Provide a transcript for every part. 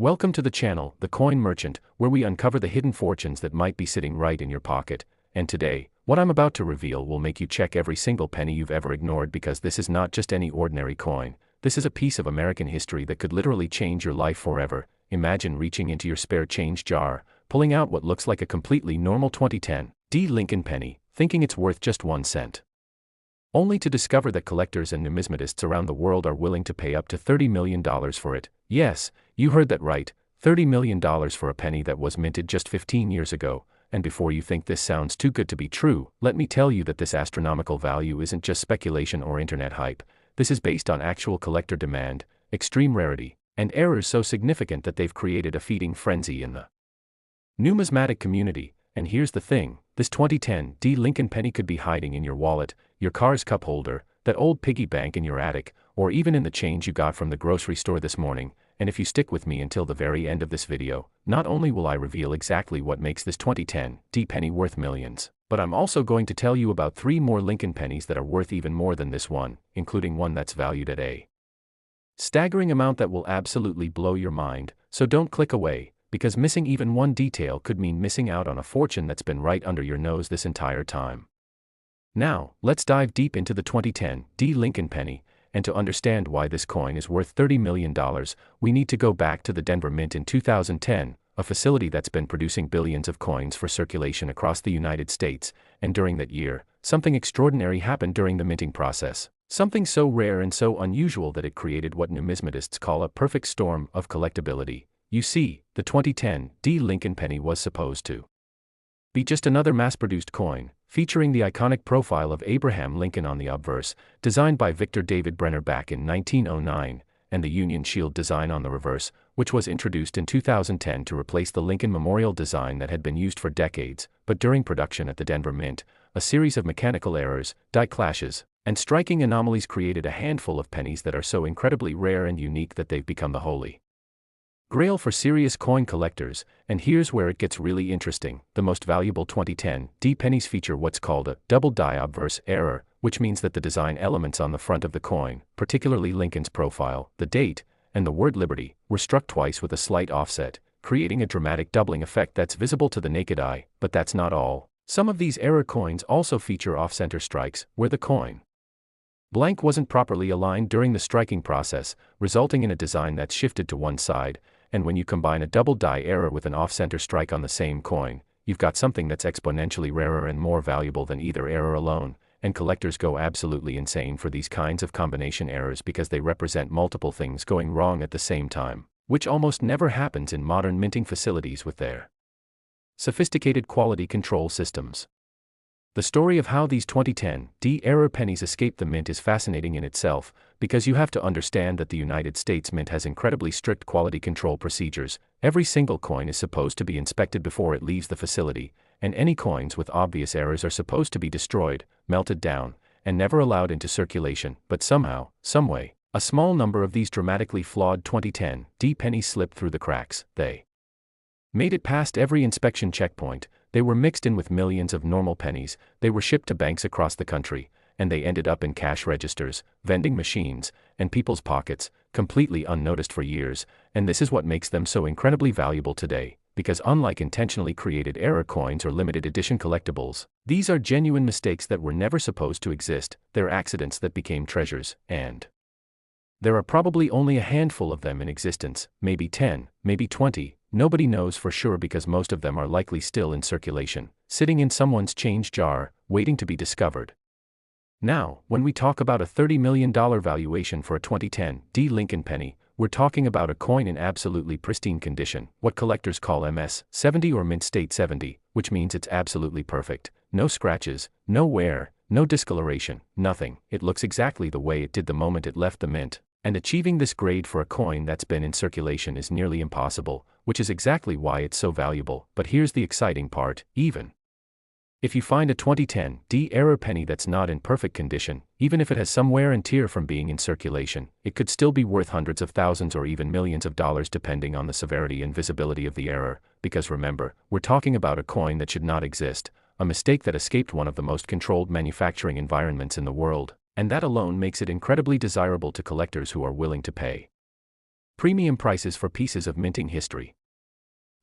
Welcome to the channel, The Coin Merchant, where we uncover the hidden fortunes that might be sitting right in your pocket. And today, what I'm about to reveal will make you check every single penny you've ever ignored, because this is not just any ordinary coin. This is a piece of American history that could literally change your life forever. Imagine reaching into your spare change jar, pulling out what looks like a completely normal 2010 Lincoln penny, thinking it's worth just 1 cent. Only to discover that collectors and numismatists around the world are willing to pay up to $30 million for it. Yes, you heard that right, $30 million for a penny that was minted just 15 years ago. And before you think this sounds too good to be true, let me tell you that this astronomical value isn't just speculation or internet hype. This is based on actual collector demand, extreme rarity, and errors so significant that they've created a feeding frenzy in the numismatic community. And here's the thing, this 2010 Lincoln penny could be hiding in your wallet, your car's cup holder, that old piggy bank in your attic, or even in the change you got from the grocery store this morning. And if you stick with me until the very end of this video, not only will I reveal exactly what makes this 2010 penny worth millions, but I'm also going to tell you about 3 more Lincoln pennies that are worth even more than this one, including one that's valued at a staggering amount that will absolutely blow your mind. So don't click away, because missing even one detail could mean missing out on a fortune that's been right under your nose this entire time. Now, let's dive deep into the 2010 Lincoln penny, and to understand why this coin is worth $30 million, we need to go back to the Denver Mint in 2010, a facility that's been producing billions of coins for circulation across the United States. And during that year, something extraordinary happened during the minting process. Something so rare and so unusual that it created what numismatists call a perfect storm of collectability. You see, the 2010 Lincoln penny was supposed to be just another mass-produced coin, featuring the iconic profile of Abraham Lincoln on the obverse, designed by Victor David Brenner back in 1909, and the Union Shield design on the reverse, which was introduced in 2010 to replace the Lincoln Memorial design that had been used for decades. But during production at the Denver Mint, a series of mechanical errors, die clashes, and striking anomalies created a handful of pennies that are so incredibly rare and unique that they've become the holy grail for serious coin collectors. And here's where it gets really interesting. The most valuable 2010 pennies feature what's called a double die obverse error, which means that the design elements on the front of the coin, particularly Lincoln's profile, the date, and the word Liberty, were struck twice with a slight offset, creating a dramatic doubling effect that's visible to the naked eye. But that's not all. Some of these error coins also feature off-center strikes, where the coin blank wasn't properly aligned during the striking process, resulting in a design that's shifted to one side. And when you combine a double die error with an off-center strike on the same coin, you've got something that's exponentially rarer and more valuable than either error alone. And collectors go absolutely insane for these kinds of combination errors because they represent multiple things going wrong at the same time, which almost never happens in modern minting facilities with their sophisticated quality control systems. The story of how these 2010 error pennies escaped the mint is fascinating in itself, because you have to understand that the United States Mint has incredibly strict quality control procedures. Every single coin is supposed to be inspected before it leaves the facility, and any coins with obvious errors are supposed to be destroyed, melted down, and never allowed into circulation. But somehow, someway, a small number of these dramatically flawed 2010 pennies slipped through the cracks. They made it past every inspection checkpoint. They were mixed in with millions of normal pennies, they were shipped to banks across the country, and they ended up in cash registers, vending machines, and people's pockets, completely unnoticed for years. And this is what makes them so incredibly valuable today, because unlike intentionally created error coins or limited edition collectibles, these are genuine mistakes that were never supposed to exist. They're accidents that became treasures, and there are probably only a handful of them in existence, maybe 10, maybe 20, nobody knows for sure, because most of them are likely still in circulation, sitting in someone's change jar, waiting to be discovered. Now, when we talk about a $30 million valuation for a 2010 Lincoln penny, we're talking about a coin in absolutely pristine condition, what collectors call MS-70 or mint state 70, which means it's absolutely perfect. No scratches, no wear, no discoloration, nothing. It looks exactly the way it did the moment it left the mint. And achieving this grade for a coin that's been in circulation is nearly impossible, which is exactly why it's so valuable. But here's the exciting part, even if you find a 2010 error penny that's not in perfect condition, even if it has some wear and tear from being in circulation, it could still be worth hundreds of thousands or even millions of dollars depending on the severity and visibility of the error. Because remember, we're talking about a coin that should not exist, a mistake that escaped one of the most controlled manufacturing environments in the world. And that alone makes it incredibly desirable to collectors who are willing to pay Premium prices for pieces of minting history.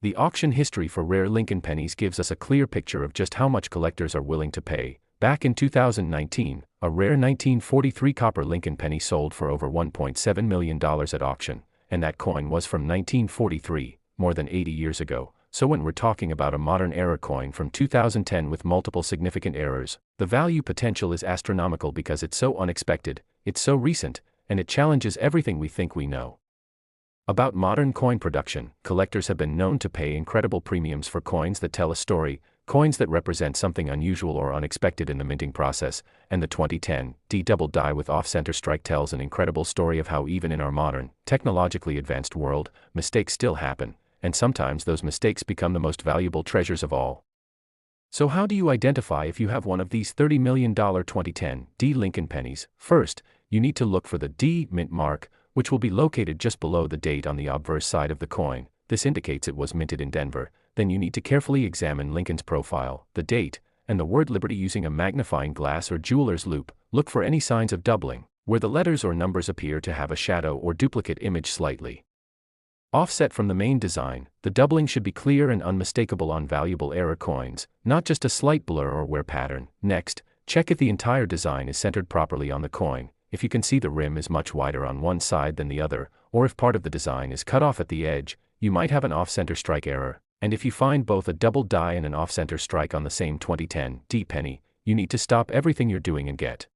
The auction history for rare Lincoln pennies gives us a clear picture of just how much collectors are willing to pay. Back in 2019, a rare 1943 copper Lincoln penny sold for over $1.7 million at auction, and that coin was from 1943, more than 80 years ago. So when we're talking about a modern era coin from 2010 with multiple significant errors, the value potential is astronomical because it's so unexpected, it's so recent, and it challenges everything we think we know. About modern coin production, collectors have been known to pay incredible premiums for coins that tell a story, coins that represent something unusual or unexpected in the minting process, and the 2010 D-double die with off-center strike tells an incredible story of how even in our modern, technologically advanced world, mistakes still happen, and sometimes those mistakes become the most valuable treasures of all. So how do you identify if you have one of these $30 million 2010 D Lincoln pennies? First, you need to look for the D mint mark, which will be located just below the date on the obverse side of the coin. This indicates it was minted in Denver. Then you need to carefully examine Lincoln's profile, the date, and the word Liberty using a magnifying glass or jeweler's loupe. Look for any signs of doubling, where the letters or numbers appear to have a shadow or duplicate image slightly offset from the main design. The doubling should be clear and unmistakable on valuable error coins, not just a slight blur or wear pattern. Next, check if the entire design is centered properly on the coin. If you can see the rim is much wider on one side than the other, or if part of the design is cut off at the edge, you might have an off-center strike error. And if you find both a double die and an off-center strike on the same 2010 D penny, you need to stop everything you're doing and get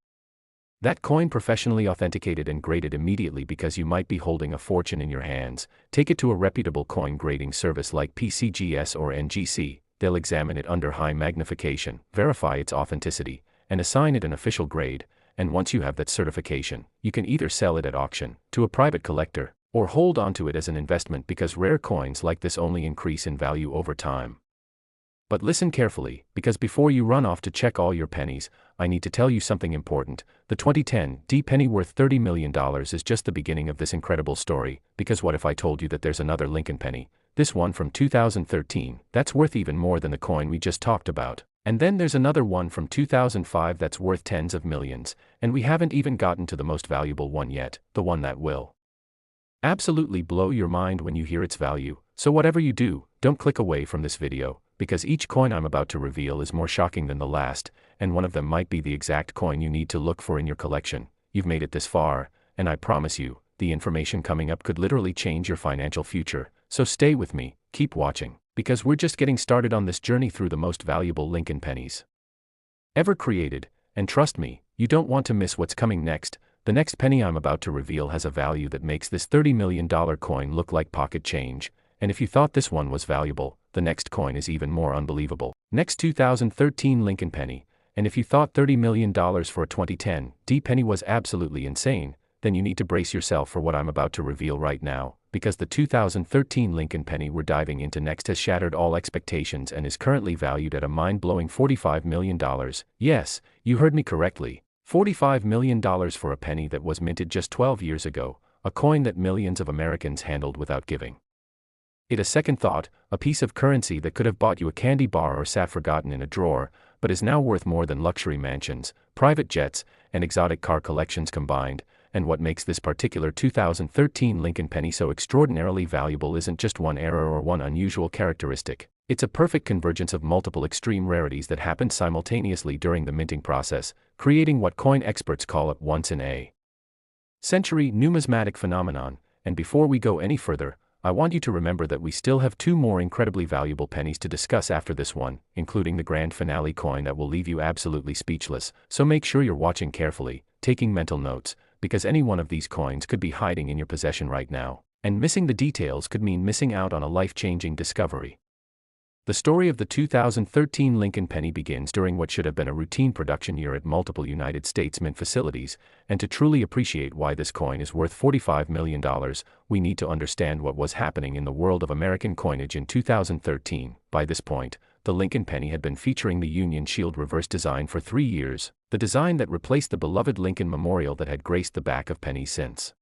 that coin professionally authenticated and graded immediately, because you might be holding a fortune in your hands. Take it to a reputable coin grading service like PCGS or NGC. They'll examine it under high magnification, verify its authenticity, and assign it an official grade. And once you have that certification, you can either sell it at auction to a private collector or hold onto it as an investment, because rare coins like this only increase in value over time. But listen carefully, because before you run off to check all your pennies, I need to tell you something important. The 2010 D penny worth $30 million is just the beginning of this incredible story, because what if I told you that there's another Lincoln penny, this one from 2013, that's worth even more than the coin we just talked about? And then there's another one from 2005 that's worth tens of millions, and we haven't even gotten to the most valuable one yet, the one that will absolutely blow your mind when you hear its value. So whatever you do, don't click away from this video, because each coin I'm about to reveal is more shocking than the last, and one of them might be the exact coin you need to look for in your collection. You've made it this far, and I promise you, the information coming up could literally change your financial future. So stay with me, keep watching, because we're just getting started on this journey through the most valuable Lincoln pennies ever created, and trust me, you don't want to miss what's coming next. The next penny I'm about to reveal has a value that makes this $30 million coin look like pocket change, and if you thought this one was valuable, the next coin is even more unbelievable. Next 2013 Lincoln penny, and if you thought $30 million for a 2010 D penny was absolutely insane, then you need to brace yourself for what I'm about to reveal right now, because the 2013 Lincoln penny we're diving into next has shattered all expectations and is currently valued at a mind-blowing $45 million. Yes, you heard me correctly. $45 million for a penny that was minted just 12 years ago, a coin that millions of Americans handled without giving it a second thought, a piece of currency that could have bought you a candy bar or sat forgotten in a drawer, but is now worth more than luxury mansions, private jets, and exotic car collections combined. And what makes this particular 2013 Lincoln penny so extraordinarily valuable isn't just one error or one unusual characteristic. It's a perfect convergence of multiple extreme rarities that happened simultaneously during the minting process, creating what coin experts call a once-in-a-century numismatic phenomenon. And before we go any further, I want you to remember that we still have two more incredibly valuable pennies to discuss after this one, including the grand finale coin that will leave you absolutely speechless. So make sure you're watching carefully, taking mental notes, because any one of these coins could be hiding in your possession right now, and missing the details could mean missing out on a life-changing discovery. The story of the 2013 Lincoln penny begins during what should have been a routine production year at multiple United States mint facilities, and to truly appreciate why this coin is worth $45 million, we need to understand what was happening in the world of American coinage in 2013. By this point, the Lincoln penny had been featuring the Union Shield reverse design for 3 years, the design that replaced the beloved Lincoln Memorial that had graced the back of pennies since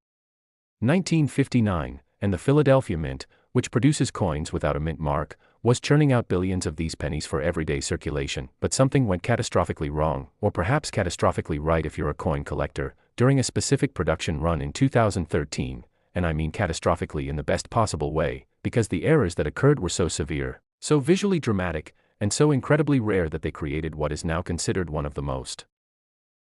1959, and the Philadelphia Mint, which produces coins without a mint mark, was churning out billions of these pennies for everyday circulation. But something went catastrophically wrong, or perhaps catastrophically right if you're a coin collector, during a specific production run in 2013, and I mean catastrophically in the best possible way, because the errors that occurred were so severe, so visually dramatic, and so incredibly rare that they created what is now considered one of the most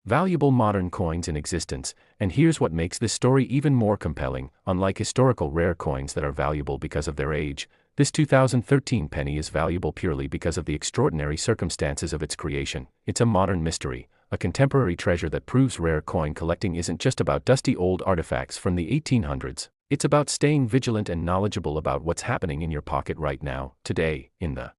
valuable modern coins in existence. And here's what makes this story even more compelling: unlike historical rare coins that are valuable because of their age, this 2013 penny is valuable purely because of the extraordinary circumstances of its creation. It's a modern mystery, a contemporary treasure that proves rare coin collecting isn't just about dusty old artifacts from the 1800s. It's about staying vigilant and knowledgeable about what's happening in your pocket right now, today, in the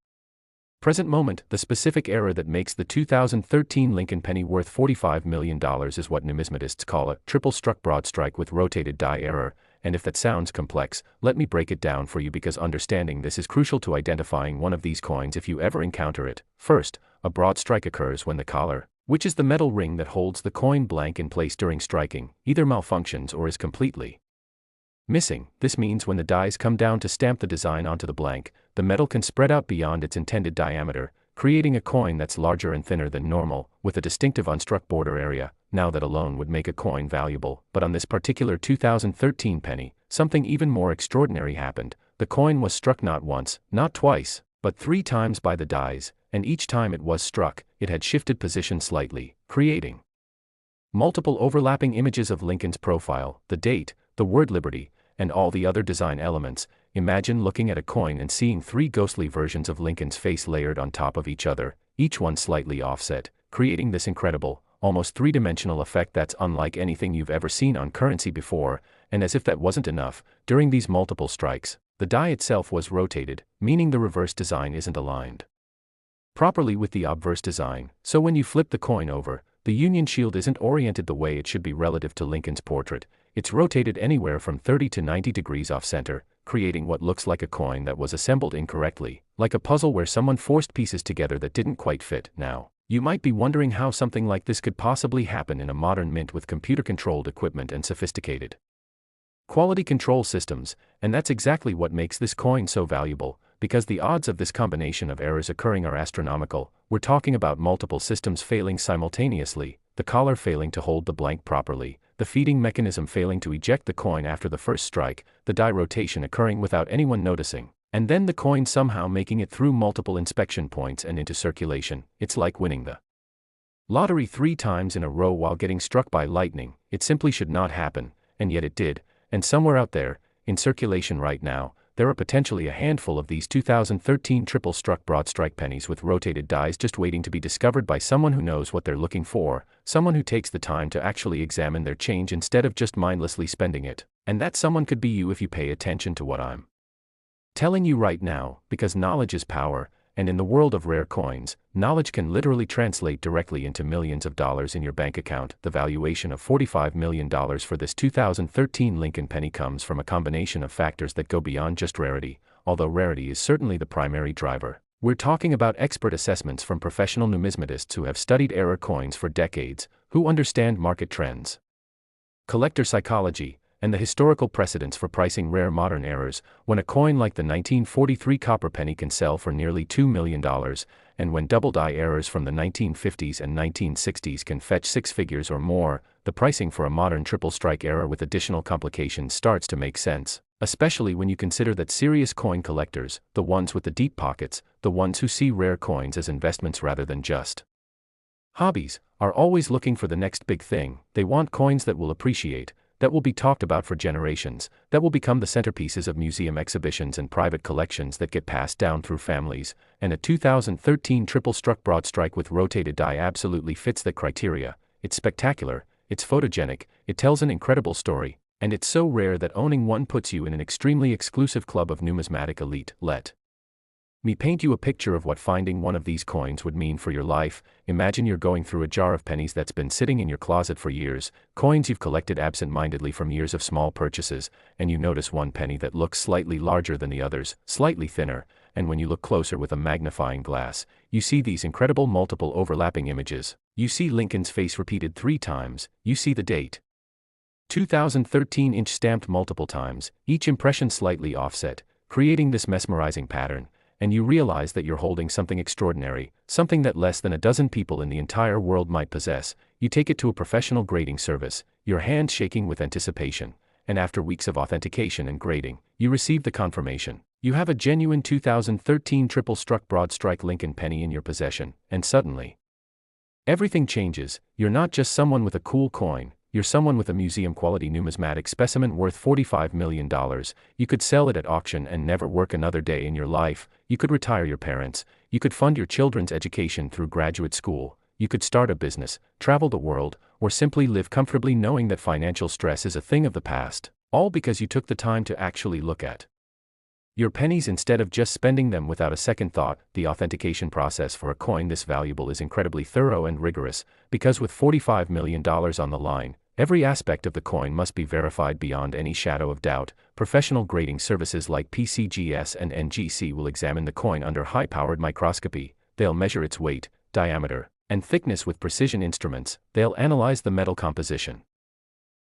present moment. The specific error that makes the 2013 Lincoln penny worth $45 million is what numismatists call a triple-struck broadstrike with rotated die error, and if that sounds complex, let me break it down for you, because understanding this is crucial to identifying one of these coins if you ever encounter it. First, a broadstrike occurs when the collar, which is the metal ring that holds the coin blank in place during striking, either malfunctions or is completely missing. This means when the dies come down to stamp the design onto the blank, the metal can spread out beyond its intended diameter, creating a coin that's larger and thinner than normal, with a distinctive unstruck border area. Now that alone would make a coin valuable, but on this particular 2013 penny, something even more extraordinary happened. The coin was struck not once, not twice, but 3 times by the dies, and each time it was struck, it had shifted position slightly, creating multiple overlapping images of Lincoln's profile, the date, the word Liberty, and all the other design elements. Imagine looking at a coin and seeing 3 ghostly versions of Lincoln's face layered on top of each other, each one slightly offset, creating this incredible, almost 3-dimensional effect that's unlike anything you've ever seen on currency before. And as if that wasn't enough, during these multiple strikes, the die itself was rotated, meaning the reverse design isn't aligned properly with the obverse design. So when you flip the coin over, the Union Shield isn't oriented the way it should be relative to Lincoln's portrait. It's rotated anywhere from 30 to 90 degrees off center, creating what looks like a coin that was assembled incorrectly, like a puzzle where someone forced pieces together that didn't quite fit. Now, you might be wondering how something like this could possibly happen in a modern mint with computer-controlled equipment and sophisticated quality control systems, and that's exactly what makes this coin so valuable, because the odds of this combination of errors occurring are astronomical. We're talking about multiple systems failing simultaneously, the collar failing to hold the blank properly, the feeding mechanism failing to eject the coin after the first strike, the die rotation occurring without anyone noticing, and then the coin somehow making it through multiple inspection points and into circulation. It's like winning the lottery 3 times in a row while getting struck by lightning. It simply should not happen, and yet it did. And somewhere out there, in circulation right now, there are potentially a handful of these 2013 triple-struck broadstrike pennies with rotated dies just waiting to be discovered by someone who knows what they're looking for, someone who takes the time to actually examine their change instead of just mindlessly spending it. And that someone could be you if you pay attention to what I'm telling you right now, because knowledge is power, and in the world of rare coins, knowledge can literally translate directly into millions of dollars in your bank account. The valuation of $45 million for this 2013 Lincoln penny comes from a combination of factors that go beyond just rarity, although rarity is certainly the primary driver. We're talking about expert assessments from professional numismatists who have studied error coins for decades, who understand market trends, collector psychology, and the historical precedents for pricing rare modern errors. When a coin like the 1943 copper penny can sell for nearly $2 million, and when double die errors from the 1950s and 1960s can fetch 6 figures or more, the pricing for a modern triple strike error with additional complications starts to make sense, especially when you consider that serious coin collectors, the ones with the deep pockets, the ones who see rare coins as investments rather than just hobbies, are always looking for the next big thing. They want coins that will appreciate, that will be talked about for generations, that will become the centerpieces of museum exhibitions and private collections that get passed down through families, and a 2013 triple-struck broadstrike with rotated die absolutely fits that criteria. It's spectacular, it's photogenic, it tells an incredible story, and it's so rare that owning one puts you in an extremely exclusive club of numismatic elite. Let me paint you a picture of what finding one of these coins would mean for your life. Imagine you're going through a jar of pennies that's been sitting in your closet for years, coins you've collected absent-mindedly from years of small purchases, and you notice one penny that looks slightly larger than the others, slightly thinner, and when you look closer with a magnifying glass, you see these incredible multiple overlapping images. You see Lincoln's face repeated 3 times, you see the date 2013 inch stamped multiple times, each impression slightly offset, creating this mesmerizing pattern. And you realize that you're holding something extraordinary, something that less than a dozen people in the entire world might possess. You take it to a professional grading service, your hand shaking with anticipation, and after weeks of authentication and grading, you receive the confirmation. You have a genuine 2013 triple-struck broadstrike Lincoln penny in your possession, and suddenly, everything changes. You're not just someone with a cool coin, you're someone with a museum-quality numismatic specimen worth $45 million. You could sell it at auction and never work another day in your life. You could retire your parents. You could fund your children's education through graduate school. You could start a business, travel the world, or simply live comfortably knowing that financial stress is a thing of the past, all because you took the time to actually look at your pennies instead of just spending them without a second thought. The authentication process for a coin this valuable is incredibly thorough and rigorous, because with $45 million on the line, every aspect of the coin must be verified beyond any shadow of doubt. Professional grading services like PCGS and NGC will examine the coin under high-powered microscopy. They'll measure its weight, diameter, and thickness with precision instruments. They'll analyze the metal composition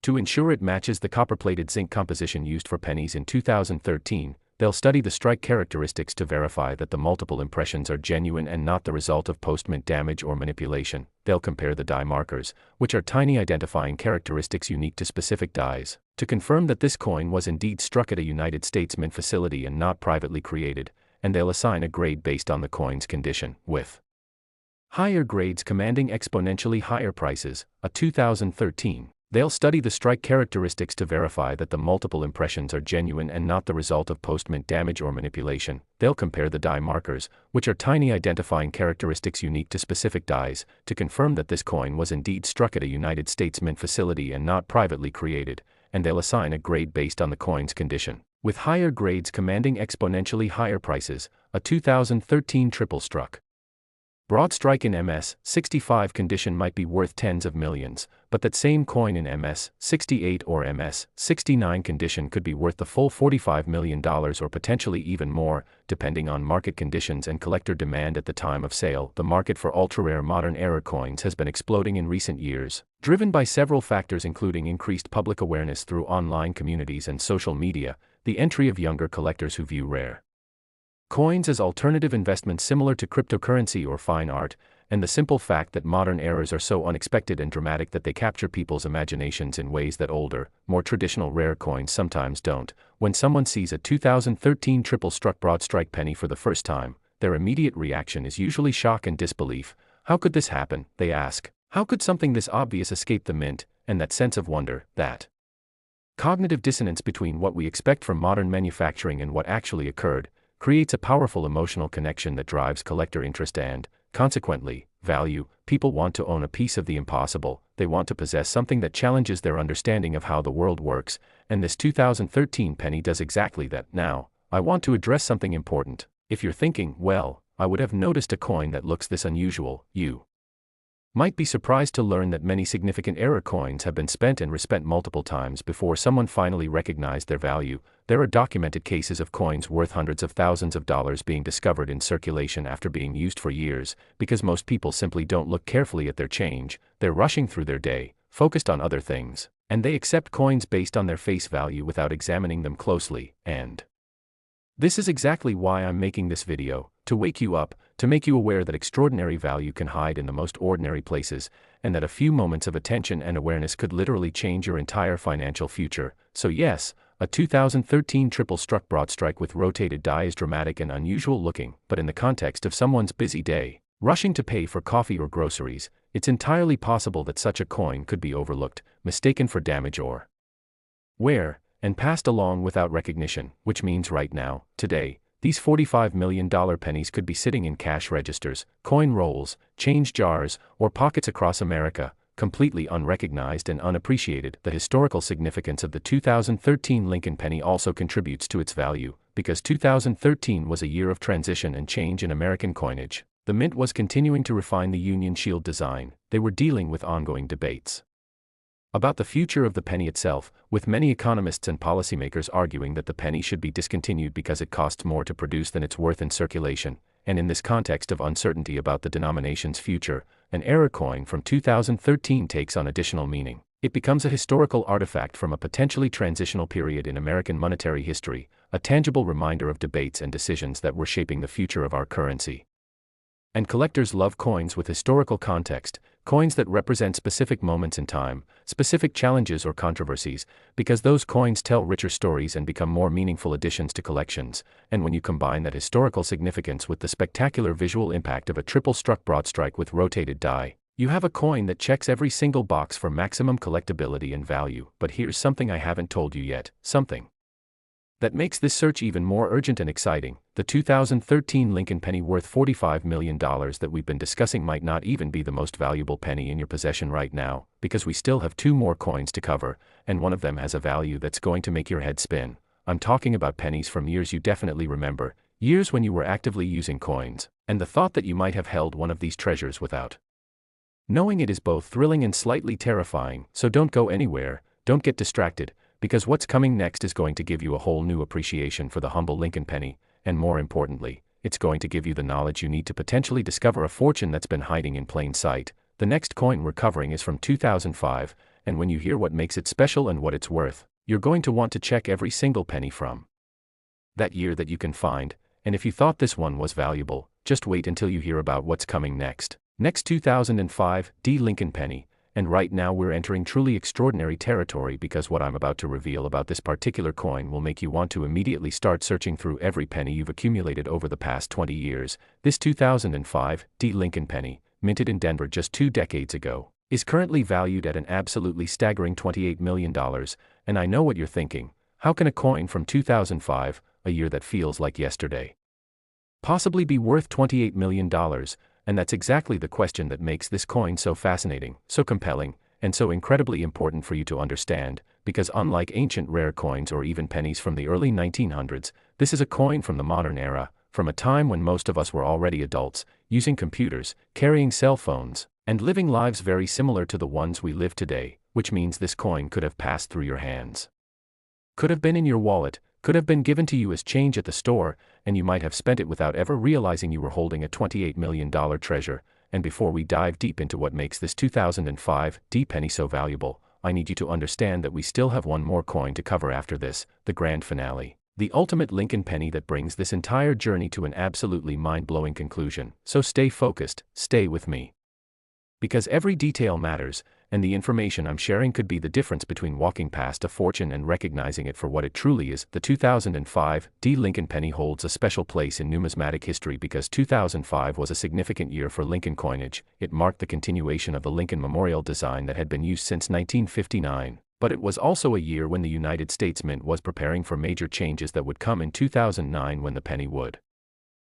to ensure it matches the copper-plated zinc composition used for pennies in 2013. They'll study the strike characteristics to verify that the multiple impressions are genuine and not the result of post-mint damage or manipulation. They'll compare the die markers, which are tiny identifying characteristics unique to specific dies, to confirm that this coin was indeed struck at a United States mint facility and not privately created, and they'll assign a grade based on the coin's condition, with higher grades commanding exponentially higher prices. A 2013. They'll study the strike characteristics to verify that the multiple impressions are genuine and not the result of post-mint damage or manipulation. They'll compare the die markers, which are tiny identifying characteristics unique to specific dies, to confirm that this coin was indeed struck at a United States mint facility and not privately created, and they'll assign a grade based on the coin's condition, with higher grades commanding exponentially higher prices. A 2013 triple-struck broadstrike in MS-65 condition might be worth tens of millions, but that same coin in MS-68 or MS-69 condition could be worth the full $45 million or potentially even more, depending on market conditions and collector demand at the time of sale. The market for ultra-rare modern era coins has been exploding in recent years, driven by several factors including increased public awareness through online communities and social media, the entry of younger collectors who view rare coins as alternative investments similar to cryptocurrency or fine art, and the simple fact that modern eras are so unexpected and dramatic that they capture people's imaginations in ways that older, more traditional rare coins sometimes don't. When someone sees a 2013 triple-struck broadstrike penny for the first time, their immediate reaction is usually shock and disbelief. How could this happen, they ask? How could something this obvious escape the mint? And that sense of wonder, that cognitive dissonance between what we expect from modern manufacturing and what actually occurred, creates a powerful emotional connection that drives collector interest and, consequently, value. People want to own a piece of the impossible. They want to possess something that challenges their understanding of how the world works, and this 2013 penny does exactly that. Now, I want to address something important. If you're thinking, well, I would have noticed a coin that looks this unusual, you might be surprised to learn that many significant era coins have been spent and respent multiple times before someone finally recognized their value. There are documented cases of coins worth hundreds of thousands of dollars being discovered in circulation after being used for years, because most people simply don't look carefully at their change. They're rushing through their day, focused on other things, and they accept coins based on their face value without examining them closely. And this is exactly why I'm making this video, to wake you up, to make you aware that extraordinary value can hide in the most ordinary places, and that a few moments of attention and awareness could literally change your entire financial future. So yes, a 2013 triple-struck broadstrike with rotated die is dramatic and unusual looking, but in the context of someone's busy day, rushing to pay for coffee or groceries, it's entirely possible that such a coin could be overlooked, mistaken for damage or wear, and passed along without recognition, which means right now, today, these $45 million pennies could be sitting in cash registers, coin rolls, change jars, or pockets across America, completely unrecognized and unappreciated. The historical significance of the 2013 Lincoln penny also contributes to its value, because 2013 was a year of transition and change in American coinage. The mint was continuing to refine the Union Shield design. They were dealing with ongoing debates about the future of the penny itself, with many economists and policymakers arguing that the penny should be discontinued because it costs more to produce than it's worth in circulation. And in this context of uncertainty about the denomination's future, an error coin from 2013 takes on additional meaning. It becomes a historical artifact from a potentially transitional period in American monetary history, a tangible reminder of debates and decisions that were shaping the future of our currency. And collectors love coins with historical context, coins that represent specific moments in time, specific challenges or controversies, because those coins tell richer stories and become more meaningful additions to collections. And when you combine that historical significance with the spectacular visual impact of a triple-struck broadstrike with rotated die, you have a coin that checks every single box for maximum collectability and value. But here's something I haven't told you yet, something that makes this search even more urgent and exciting. The 2013 Lincoln penny worth $45 million that we've been discussing might not even be the most valuable penny in your possession right now, because we still have two more coins to cover, and one of them has a value that's going to make your head spin. I'm talking about pennies from years you definitely remember, years when you were actively using coins, and the thought that you might have held one of these treasures without knowing it is both thrilling and slightly terrifying. So don't go anywhere, don't get distracted, because what's coming next is going to give you a whole new appreciation for the humble Lincoln penny, and more importantly, it's going to give you the knowledge you need to potentially discover a fortune that's been hiding in plain sight. The next coin we're covering is from 2005, and when you hear what makes it special and what it's worth, you're going to want to check every single penny from that year that you can find. And if you thought this one was valuable, just wait until you hear about what's coming next. Next, 2005 Lincoln penny. And right now we're entering truly extraordinary territory, because what I'm about to reveal about this particular coin will make you want to immediately start searching through every penny you've accumulated over the past 20 years. This 2005 Lincoln penny, minted in Denver just 2 decades ago, is currently valued at an absolutely staggering $28 million. And I know what you're thinking: how can a coin from 2005, a year that feels like yesterday, possibly be worth $28 million? And that's exactly the question that makes this coin so fascinating, so compelling, and so incredibly important for you to understand, because unlike ancient rare coins or even pennies from the early 1900s, this is a coin from the modern era, from a time when most of us were already adults, using computers, carrying cell phones, and living lives very similar to the ones we live today, which means this coin could have passed through your hands, could have been in your wallet, could have been given to you as change at the store, and you might have spent it without ever realizing you were holding a $28 million treasure. And before we dive deep into what makes this 2005 penny so valuable, I need you to understand that we still have one more coin to cover after this, the grand finale, the ultimate Lincoln penny that brings this entire journey to an absolutely mind-blowing conclusion. So stay focused, stay with me, because every detail matters, and the information I'm sharing could be the difference between walking past a fortune and recognizing it for what it truly is. The 2005 Lincoln penny holds a special place in numismatic history because 2005 was a significant year for Lincoln coinage. It marked the continuation of the Lincoln Memorial design that had been used since 1959, but it was also a year when the United States Mint was preparing for major changes that would come in 2009, when the penny would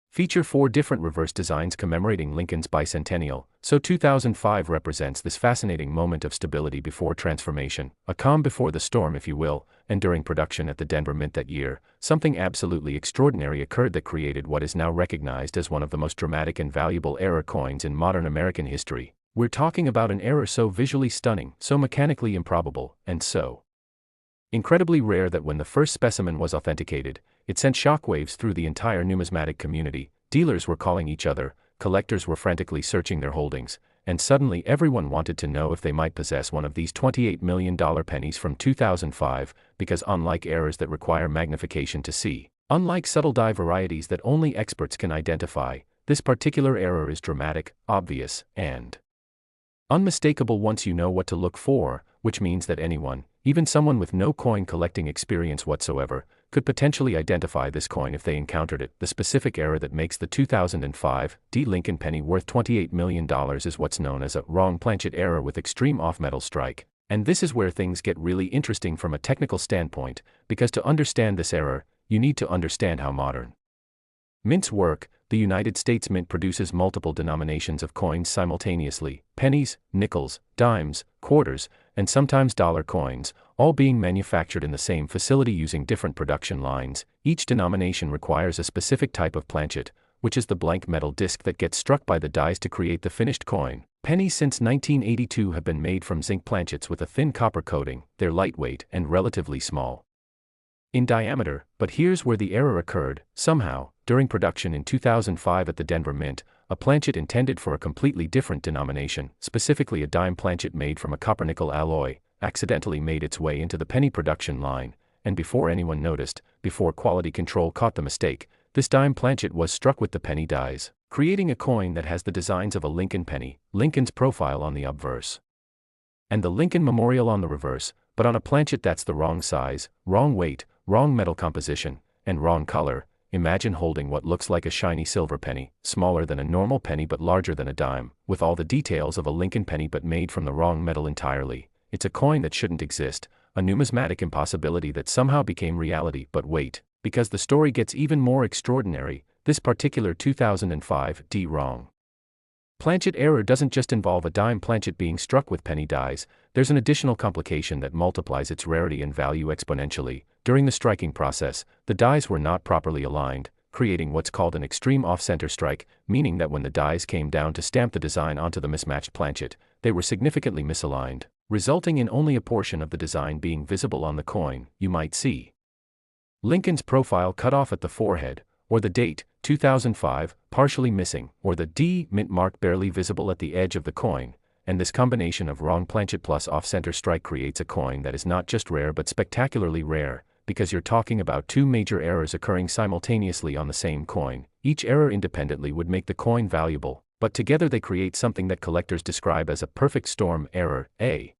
feature 4 different reverse designs commemorating Lincoln's bicentennial. So 2005 represents this fascinating moment of stability before transformation, a calm before the storm, if you will. And during production at the Denver Mint that year, something absolutely extraordinary occurred that created what is now recognized as one of the most dramatic and valuable error coins in modern American history. We're talking about an error so visually stunning, so mechanically improbable, and so incredibly rare that when the first specimen was authenticated, it sent shockwaves through the entire numismatic community. Dealers were calling each other, collectors were frantically searching their holdings, and suddenly everyone wanted to know if they might possess one of these $28 million pennies from 2005, because unlike errors that require magnification to see, unlike subtle die varieties that only experts can identify, this particular error is dramatic, obvious, and unmistakable once you know what to look for, which means that anyone, even someone with no coin collecting experience whatsoever, could potentially identify this coin if they encountered it. The specific error that makes the 2005 Lincoln penny worth $28 million is what's known as a wrong planchet error with extreme off-metal strike. And this is where things get really interesting from a technical standpoint, because to understand this error, you need to understand how modern mints work. The United States Mint produces multiple denominations of coins simultaneously: pennies, nickels, dimes, quarters, and sometimes dollar coins, all being manufactured in the same facility using different production lines. Each denomination requires a specific type of planchet, which is the blank metal disc that gets struck by the dies to create the finished coin. Pennies since 1982 have been made from zinc planchets with a thin copper coating. They're lightweight and relatively small in diameter, but here's where the error occurred. Somehow, during production in 2005 at the Denver Mint, a planchet intended for a completely different denomination, specifically a dime planchet made from a copper-nickel alloy, accidentally made its way into the penny production line, and before anyone noticed, before quality control caught the mistake, this dime planchet was struck with the penny dies. creating a coin that has the designs of a Lincoln penny, Lincoln's profile on the obverse, and the Lincoln Memorial on the reverse, but on a planchet that's the wrong size, wrong weight, wrong metal composition, and wrong color. Imagine holding what looks like a shiny silver penny, smaller than a normal penny but larger than a dime, with all the details of a Lincoln penny but made from the wrong metal entirely. It's a coin that shouldn't exist, a numismatic impossibility that somehow became reality. But wait, because the story gets even more extraordinary, this particular 2005 wrong planchet error doesn't just involve a dime planchet being struck with penny dies. There's an additional complication that multiplies its rarity and value exponentially. During the striking process, the dies were not properly aligned, creating what's called an extreme off-center strike, meaning that when the dies came down to stamp the design onto the mismatched planchet, they were significantly misaligned, resulting in only a portion of the design being visible on the coin. You might see Lincoln's profile cut off at the forehead, or the date, 2005, partially missing, or the D mint mark barely visible at the edge of the coin, and this combination of wrong planchet plus off-center strike creates a coin that is not just rare but spectacularly rare, because you're talking about two major errors occurring simultaneously on the same coin. Each error independently would make the coin valuable, but together they create something that collectors describe as a perfect storm error, a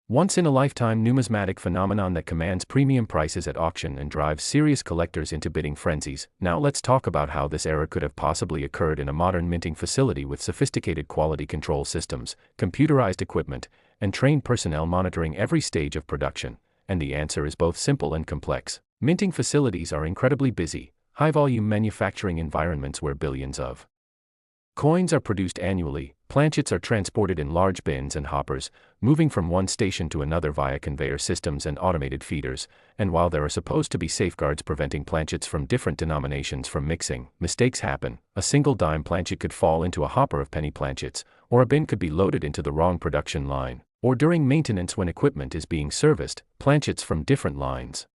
once-in-a-lifetime numismatic phenomenon that commands premium prices at auction and drives serious collectors into bidding frenzies. Now let's talk about how this error could have possibly occurred in a modern minting facility with sophisticated quality control systems, computerized equipment, and trained personnel monitoring every stage of production. And the answer is both simple and complex. Minting facilities are incredibly busy, high-volume manufacturing environments where billions of coins are produced annually. Planchets are transported in large bins and hoppers, moving from one station to another via conveyor systems and automated feeders, and while there are supposed to be safeguards preventing planchets from different denominations from mixing, mistakes happen. A single dime planchet could fall into a hopper of penny planchets, or a bin could be loaded into the wrong production line, or during maintenance when equipment is being serviced, planchets from different lines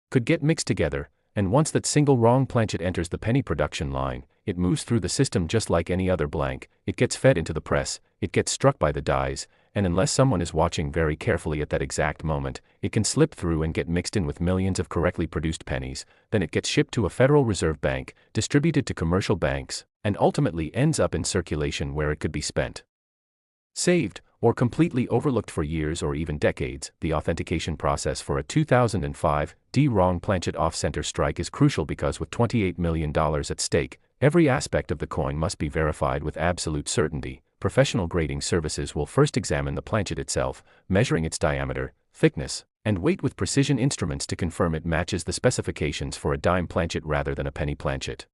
could get mixed together, and once that single wrong planchet enters the penny production line, it moves through the system just like any other blank. It gets fed into the press, it gets struck by the dies, and unless someone is watching very carefully at that exact moment, it can slip through and get mixed in with millions of correctly produced pennies. Then it gets shipped to a Federal Reserve Bank, distributed to commercial banks, and ultimately ends up in circulation where it could be spent, saved, or completely overlooked for years or even decades. The authentication process for a 2005 wrong planchet off-center strike is crucial because with $28 million at stake, every aspect of the coin must be verified with absolute certainty. Professional grading services will first examine the planchet itself, measuring its diameter, thickness, and weight with precision instruments to confirm it matches the specifications for a dime planchet rather than a penny planchet.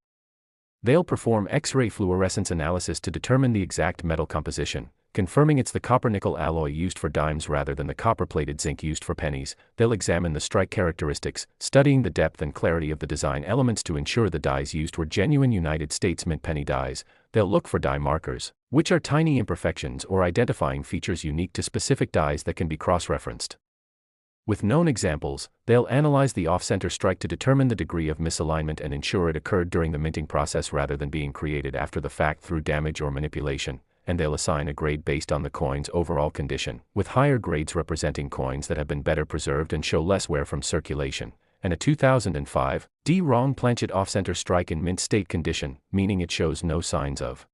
They'll perform X-ray fluorescence analysis to determine the exact metal composition, confirming it's the copper-nickel alloy used for dimes rather than the copper-plated zinc used for pennies. They'll examine the strike characteristics, studying the depth and clarity of the design elements to ensure the dies used were genuine United States Mint penny dies. They'll look for die markers, which are tiny imperfections or identifying features unique to specific dies that can be cross-referenced with known examples. They'll analyze the off-center strike to determine the degree of misalignment and ensure it occurred during the minting process rather than being created after the fact through damage or manipulation. And they'll assign a grade based on the coin's overall condition, with higher grades representing coins that have been better preserved and show less wear from circulation. And a 2005 wrong planchet off-center strike in mint state condition, meaning it shows no signs of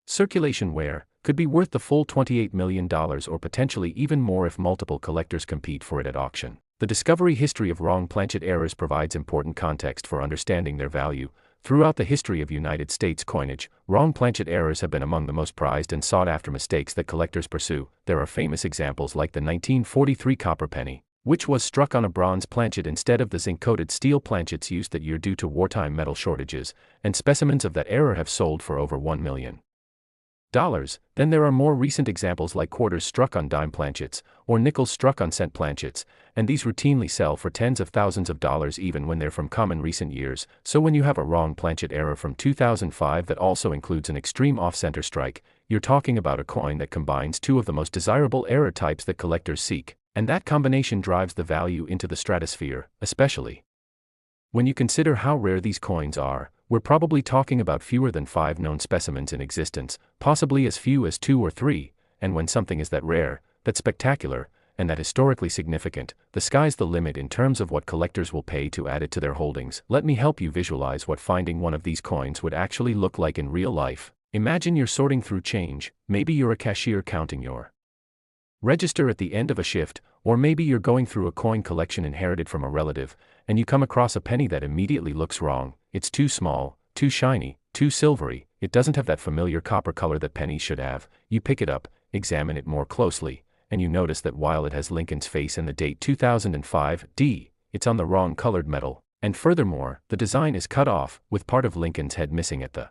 circulation wear, could be worth the full $28 million or potentially even more if multiple collectors compete for it at auction. The discovery history of wrong planchet errors provides important context for understanding their value. Throughout the history of United States coinage, wrong planchet errors have been among the most prized and sought-after mistakes that collectors pursue. There are famous examples like the 1943 copper penny, which was struck on a bronze planchet instead of the zinc-coated steel planchets used that year due to wartime metal shortages, and specimens of that error have sold for over $1 million. Then there are more recent examples like quarters struck on dime planchets, or nickels struck on cent planchets, and these routinely sell for tens of thousands of dollars even when they're from common recent years. So when you have a wrong planchet error from 2005 that also includes an extreme off-center strike, you're talking about a coin that combines two of the most desirable error types that collectors seek, and that combination drives the value into the stratosphere, especially when you consider how rare these coins are. We're probably talking about fewer than 5 known specimens in existence, possibly as few as 2 or 3, and when something is that rare, that spectacular, and that historically significant, the sky's the limit in terms of what collectors will pay to add it to their holdings. Let me help you visualize what finding one of these coins would actually look like in real life. Imagine you're sorting through change, maybe you're a cashier counting your register at the end of a shift, or maybe you're going through a coin collection inherited from a relative, and you come across a penny that immediately looks wrong. It's too small, too shiny, too silvery, it doesn't have that familiar copper color that pennies should have. You pick it up, examine it more closely, and you notice that while it has Lincoln's face and the date 2005, it's on the wrong colored metal, and furthermore, the design is cut off, with part of Lincoln's head missing at the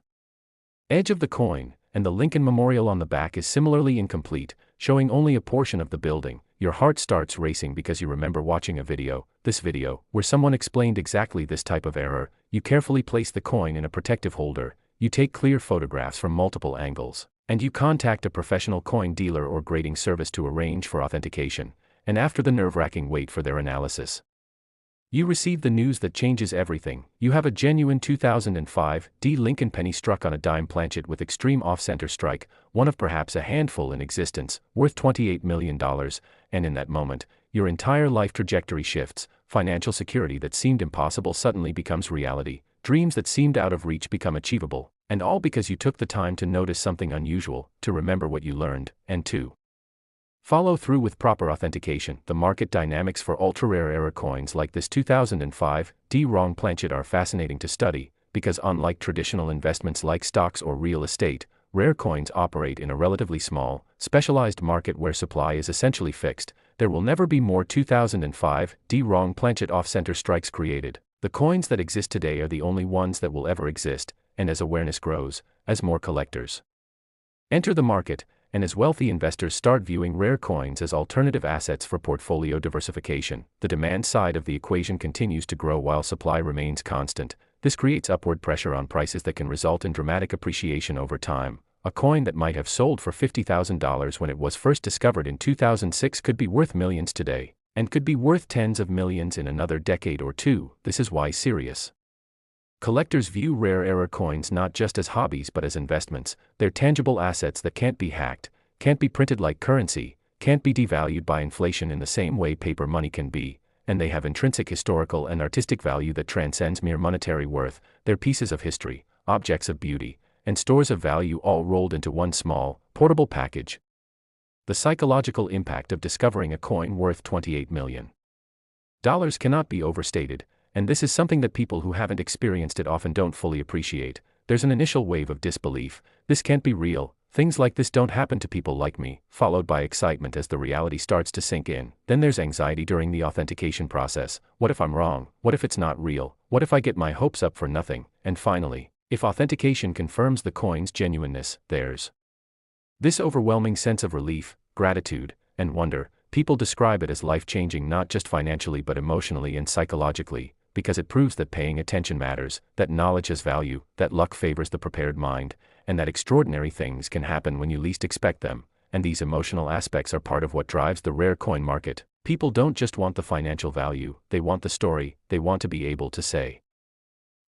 edge of the coin, and the Lincoln Memorial on the back is similarly incomplete, showing only a portion of the building. Your heart starts racing because you remember watching this video, where someone explained exactly this type of error. You carefully place the coin in a protective holder, you take clear photographs from multiple angles, and you contact a professional coin dealer or grading service to arrange for authentication, and after the nerve-wracking wait for their analysis, you receive the news that changes everything. You have a genuine 2005 Lincoln penny struck on a dime planchet with extreme off-center strike, one of perhaps a handful in existence, worth $28 million, and in that moment, your entire life trajectory shifts. Financial security that seemed impossible suddenly becomes reality, dreams that seemed out of reach become achievable, and all because you took the time to notice something unusual, to remember what you learned, and to follow through with proper authentication. The market dynamics for ultra-rare error coins like this 2005 wrong planchet are fascinating to study, because unlike traditional investments like stocks or real estate, rare coins operate in a relatively small, specialized market where supply is essentially fixed. There will never be more 2005 wrong planchet off-center strikes created. The coins that exist today are the only ones that will ever exist, and as awareness grows, as more collectors enter the market, and as wealthy investors start viewing rare coins as alternative assets for portfolio diversification, the demand side of the equation continues to grow while supply remains constant. This creates upward pressure on prices that can result in dramatic appreciation over time. A coin that might have sold for $50,000 when it was first discovered in 2006 could be worth millions today, and could be worth tens of millions in another decade or two. This is why serious collectors view rare error coins not just as hobbies but as investments. They're tangible assets that can't be hacked, can't be printed like currency, can't be devalued by inflation in the same way paper money can be, and they have intrinsic historical and artistic value that transcends mere monetary worth. They're pieces of history, objects of beauty, and stores of value all rolled into one small, portable package. The psychological impact of discovering a coin worth $28 million cannot be overstated, and this is something that people who haven't experienced it often don't fully appreciate. There's an initial wave of disbelief. This can't be real. Things like this don't happen to people like me, followed by excitement as the reality starts to sink in. Then there's anxiety during the authentication process. What if I'm wrong? What if it's not real? What if I get my hopes up for nothing? And finally, if authentication confirms the coin's genuineness, there's this overwhelming sense of relief, gratitude, and wonder. People describe it as life-changing not just financially but emotionally and psychologically, because it proves that paying attention matters, that knowledge has value, that luck favors the prepared mind, and that extraordinary things can happen when you least expect them. And these emotional aspects are part of what drives the rare coin market. People don't just want the financial value, they want the story. They want to be able to say,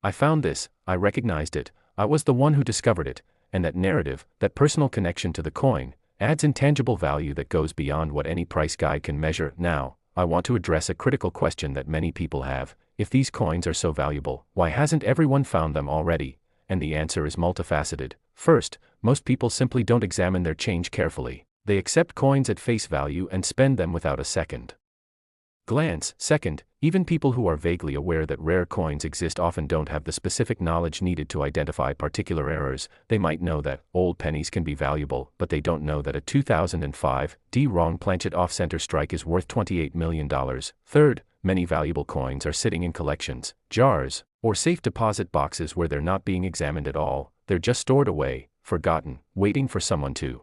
I found this, I recognized it, I was the one who discovered it. And that narrative, that personal connection to the coin, adds intangible value that goes beyond what any price guide can measure. Now, I want to address a critical question that many people have. If these coins are so valuable, why hasn't everyone found them already? And the answer is multifaceted. First, most people simply don't examine their change carefully. They accept coins at face value and spend them without a second glance. Second, even people who are vaguely aware that rare coins exist often don't have the specific knowledge needed to identify particular errors. They might know that old pennies can be valuable, but they don't know that a 2005 wrong planchet off-center strike is worth $28 million. Third, many valuable coins are sitting in collections, jars, or safe deposit boxes where they're not being examined at all. They're just stored away, forgotten, waiting for someone to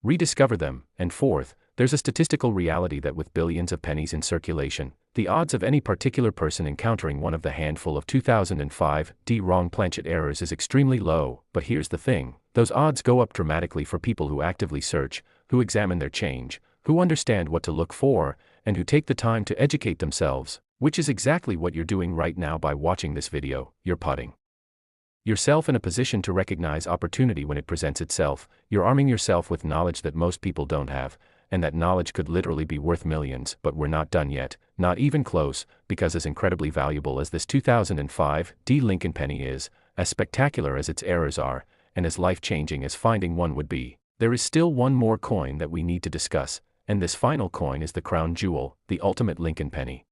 rediscover them. And fourth, there's a statistical reality that with billions of pennies in circulation, the odds of any particular person encountering one of the handful of 2005 wrong planchet errors is extremely low. But here's the thing, those odds go up dramatically for people who actively search, who examine their change, who understand what to look for, and who take the time to educate themselves, which is exactly what you're doing right now by watching this video. You're putting yourself in a position to recognize opportunity when it presents itself. You're arming yourself with knowledge that most people don't have, and that knowledge could literally be worth millions, but we're not done yet, not even close, because as incredibly valuable as this 2005 D Lincoln penny is, as spectacular as its errors are, and as life-changing as finding one would be, there is still one more coin that we need to discuss, and this final coin is the crown jewel, the ultimate Lincoln penny.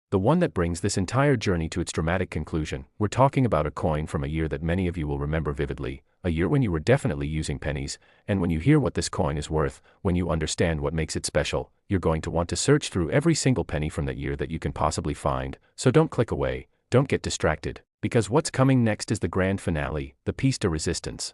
The one that brings this entire journey to its dramatic conclusion. We're talking about a coin from a year that many of you will remember vividly, a year when you were definitely using pennies, and when you hear what this coin is worth, when you understand what makes it special, you're going to want to search through every single penny from that year that you can possibly find, so don't click away, don't get distracted, because what's coming next is the grand finale, the piece de resistance.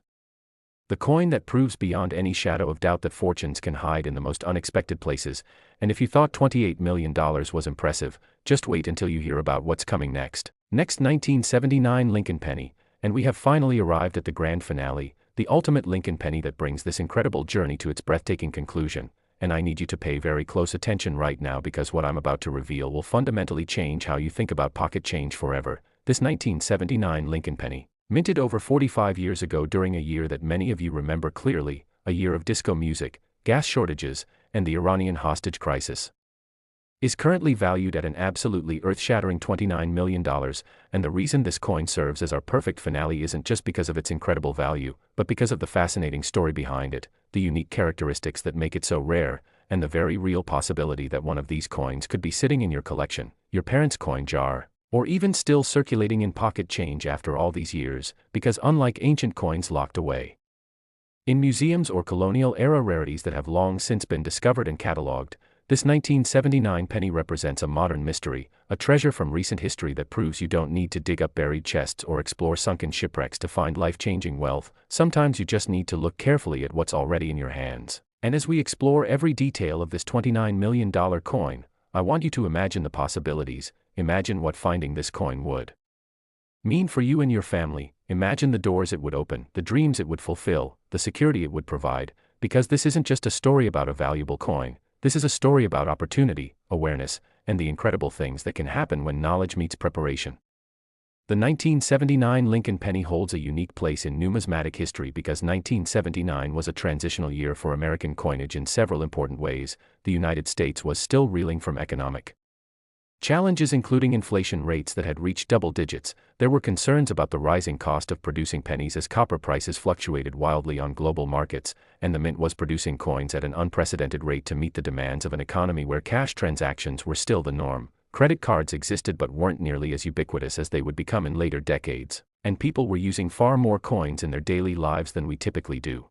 The coin that proves beyond any shadow of doubt that fortunes can hide in the most unexpected places, and if you thought $28 million was impressive, just wait until you hear about what's coming next. Next, 1979 Lincoln penny, and we have finally arrived at the grand finale, the ultimate Lincoln penny that brings this incredible journey to its breathtaking conclusion, and I need you to pay very close attention right now because what I'm about to reveal will fundamentally change how you think about pocket change forever. This 1979 Lincoln penny, minted over 45 years ago during a year that many of you remember clearly, a year of disco music, gas shortages, and the Iranian hostage crisis, is currently valued at an absolutely earth-shattering $29 million, and the reason this coin serves as our perfect finale isn't just because of its incredible value, but because of the fascinating story behind it, the unique characteristics that make it so rare, and the very real possibility that one of these coins could be sitting in your collection, your parents' coin jar, or even still circulating in pocket change after all these years, because unlike ancient coins locked away in museums or colonial-era rarities that have long since been discovered and catalogued, this 1979 penny represents a modern mystery, a treasure from recent history that proves you don't need to dig up buried chests or explore sunken shipwrecks to find life-changing wealth. Sometimes you just need to look carefully at what's already in your hands. And as we explore every detail of this $29 million coin, I want you to imagine the possibilities. Imagine what finding this coin would mean for you and your family. Imagine the doors it would open, the dreams it would fulfill, the security it would provide, because this isn't just a story about a valuable coin, this is a story about opportunity, awareness, and the incredible things that can happen when knowledge meets preparation. The 1979 Lincoln penny holds a unique place in numismatic history because 1979 was a transitional year for American coinage in several important ways. The United States was still reeling from economic challenges including inflation rates that had reached double digits. There were concerns about the rising cost of producing pennies as copper prices fluctuated wildly on global markets, and the mint was producing coins at an unprecedented rate to meet the demands of an economy where cash transactions were still the norm. Credit cards existed but weren't nearly as ubiquitous as they would become in later decades, and people were using far more coins in their daily lives than we typically do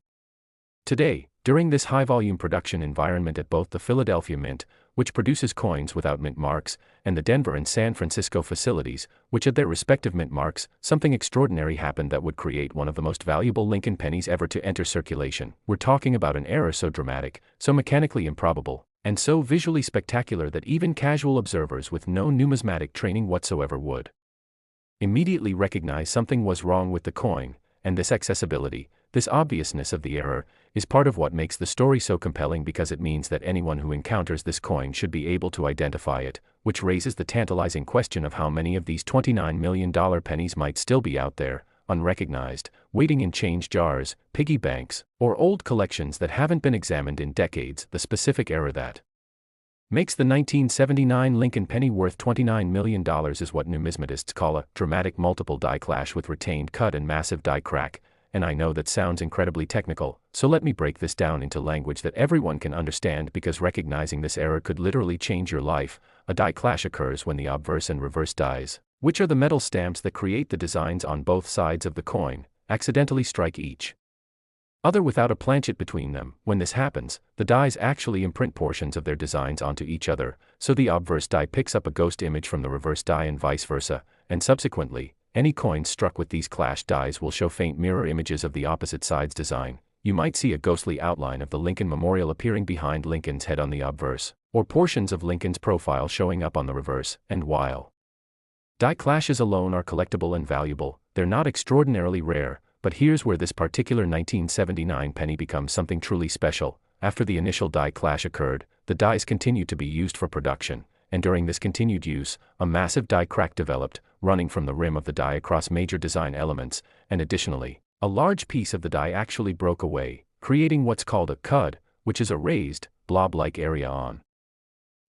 today. During this high-volume production environment at both the Philadelphia Mint, which produces coins without mint marks, and the Denver and San Francisco facilities, which had their respective mint marks, something extraordinary happened that would create one of the most valuable Lincoln pennies ever to enter circulation. We're talking about an error so dramatic, so mechanically improbable, and so visually spectacular that even casual observers with no numismatic training whatsoever would immediately recognize something was wrong with the coin, and this accessibility, this obviousness of the error, is part of what makes the story so compelling because it means that anyone who encounters this coin should be able to identify it, which raises the tantalizing question of how many of these $29 million pennies might still be out there, unrecognized, waiting in change jars, piggy banks, or old collections that haven't been examined in decades. The specific error that makes the 1979 Lincoln penny worth $29 million is what numismatists call a dramatic multiple die clash with retained cut and massive die crack. And I know that sounds incredibly technical, so let me break this down into language that everyone can understand because recognizing this error could literally change your life. A die clash occurs when the obverse and reverse dies, which are the metal stamps that create the designs on both sides of the coin, accidentally strike each other without a planchet between them. When this happens, the dies actually imprint portions of their designs onto each other, so the obverse die picks up a ghost image from the reverse die and vice versa, and subsequently, any coins struck with these clashed dies will show faint mirror images of the opposite side's design. You might see a ghostly outline of the Lincoln Memorial appearing behind Lincoln's head on the obverse, or portions of Lincoln's profile showing up on the reverse, and while die clashes alone are collectible and valuable, they're not extraordinarily rare, but here's where this particular 1979 penny becomes something truly special. After the initial die clash occurred, the dies continued to be used for production, and during this continued use, a massive die crack developed, running from the rim of the die across major design elements, and additionally, a large piece of the die actually broke away, creating what's called a cud, which is a raised, blob-like area on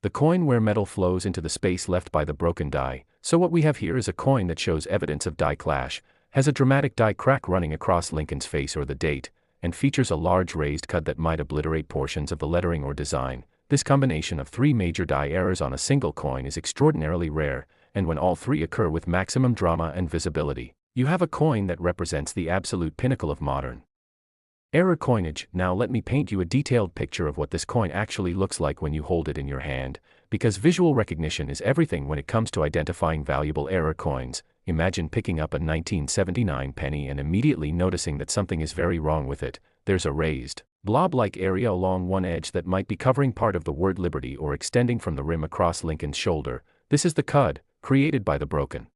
the coin where metal flows into the space left by the broken die. So what we have here is a coin that shows evidence of die clash, has a dramatic die crack running across Lincoln's face or the date, and features a large raised cud that might obliterate portions of the lettering or design. This combination of three major die errors on a single coin is extraordinarily rare, and when all three occur with maximum drama and visibility, you have a coin that represents the absolute pinnacle of modern error coinage. Now let me paint you a detailed picture of what this coin actually looks like when you hold it in your hand, because visual recognition is everything when it comes to identifying valuable error coins. Imagine picking up a 1979 penny and immediately noticing that something is very wrong with it. There's a raised, blob-like area along one edge that might be covering part of the word liberty or extending from the rim across Lincoln's shoulder. This is the cud, created by the broken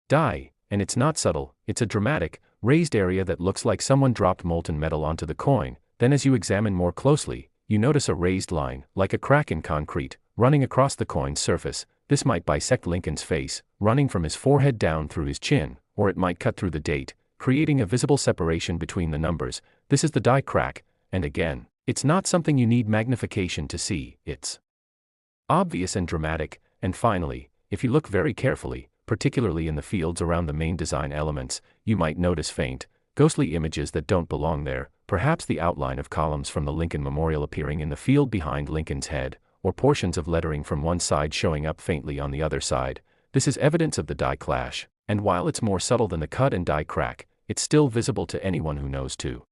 die, and it's not subtle, it's a dramatic, raised area that looks like someone dropped molten metal onto the coin. Then as you examine more closely, you notice a raised line, like a crack in concrete, running across the coin's surface. This might bisect Lincoln's face, running from his forehead down through his chin, or it might cut through the date, creating a visible separation between the numbers. This is the die crack, and again, it's not something you need magnification to see, it's obvious and dramatic. And finally, if you look very carefully, particularly in the fields around the main design elements, you might notice faint, ghostly images that don't belong there, perhaps the outline of columns from the Lincoln Memorial appearing in the field behind Lincoln's head, or portions of lettering from one side showing up faintly on the other side. This is evidence of the die clash, and while it's more subtle than the cud and die crack, it's still visible to anyone who knows to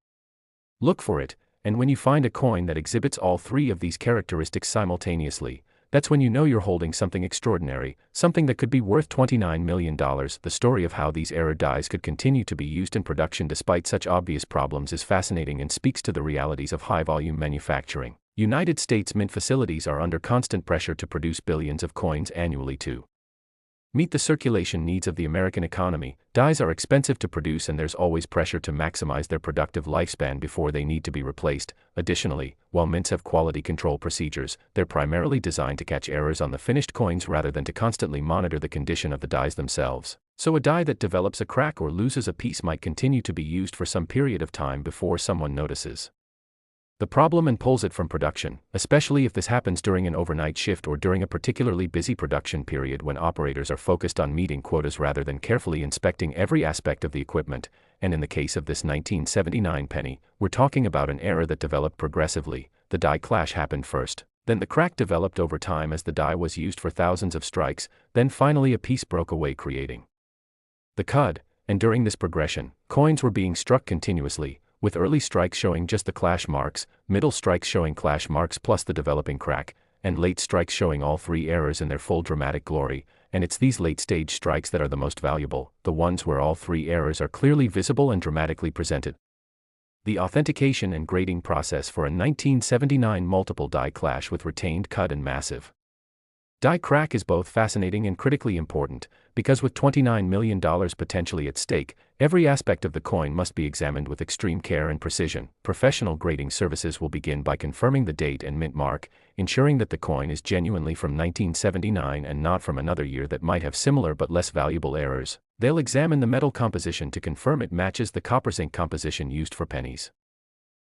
look for it. And when you find a coin that exhibits all three of these characteristics simultaneously, that's when you know you're holding something extraordinary, something that could be worth $29 million. The story of how these error dies could continue to be used in production despite such obvious problems is fascinating and speaks to the realities of high-volume manufacturing. United States mint facilities are under constant pressure to produce billions of coins annually to meet the circulation needs of the American economy. Dies are expensive to produce and there's always pressure to maximize their productive lifespan before they need to be replaced. Additionally, while mints have quality control procedures, they're primarily designed to catch errors on the finished coins rather than to constantly monitor the condition of the dies themselves. So a die that develops a crack or loses a piece might continue to be used for some period of time before someone notices the problem and pulls it from production, especially if this happens during an overnight shift or during a particularly busy production period when operators are focused on meeting quotas rather than carefully inspecting every aspect of the equipment. And in the case of this 1979 penny, we're talking about an error that developed progressively. The die clash happened first, then the crack developed over time as the die was used for thousands of strikes, then finally a piece broke away creating the cud. And during this progression, coins were being struck continuously, with early strikes showing just the clash marks, middle strikes showing clash marks plus the developing crack, and late strikes showing all three errors in their full dramatic glory. And it's these late-stage strikes that are the most valuable, the ones where all three errors are clearly visible and dramatically presented. The authentication and grading process for a 1979 multiple die clash with retained cud and massive die crack is both fascinating and critically important, because with $29 million potentially at stake, every aspect of the coin must be examined with extreme care and precision. Professional grading services will begin by confirming the date and mint mark, ensuring that the coin is genuinely from 1979 and not from another year that might have similar but less valuable errors. They'll examine the metal composition to confirm it matches the copper zinc composition used for pennies.